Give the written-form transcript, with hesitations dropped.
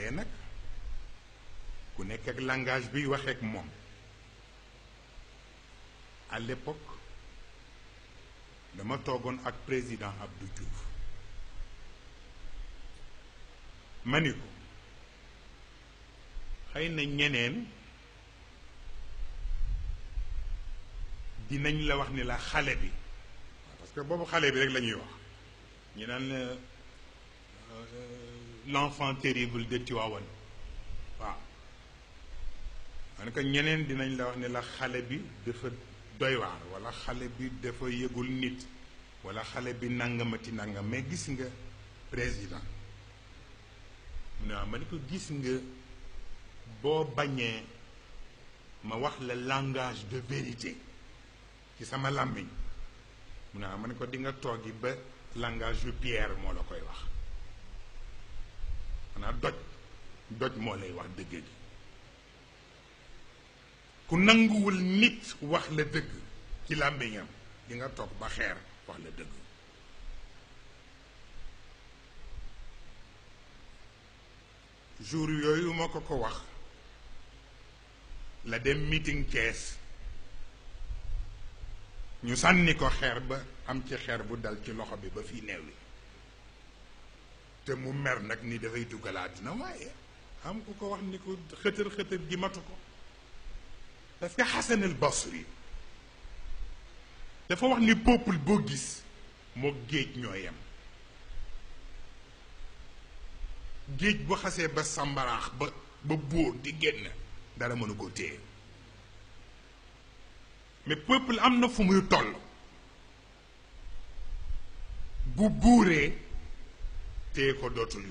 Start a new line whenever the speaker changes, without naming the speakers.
waaye nag ku nekk ak langage bi waxee ak moom. À l'époque dama toogoon ak président Abdou Diouf ma ni ko xëy na ñeneen dinañ la wax ni la xale bi parce que boobu xale bi rek la ñuy wax ñu naan la l'enfant terrible de Tivaouane waaw man ko ñeneen dinañ la wax ni la xale bi dafa doy waar wala xale bi dafa yëgul nit wala xale bi nangamati nangam mais gis nga président mu ne waaw ma ni ko gis nga boo bañee ma wax la langage de vérité ci sama làmmiñ mu ne waaw ma ni ko di nga toogi ba langage yu Pierre moo la koy wax xanaa doj moo lay wax dëgg gi ku nanguwul nit wax la dëgg ci làmmiñam di nga toog ba xeer wax la dëgg jour yooyu moo ko wax la dem meeting Thiès ñu sànni ko xeer ba am ci xeer bu dal ci loxo bi ba fii neew li te mu mer nag ni dafay duggalaat dina waaye am ku ko wax ni ko xëtër xëtër gi matu ko parce que Hassan al Basri dafa wax ni peuple boo gis moo géej ñoo yem géej bu xasee ba sàmbaraax ba buur di génn dara mënu ko téye mais peuple am na fu muy toll bu buuree téye ko dootul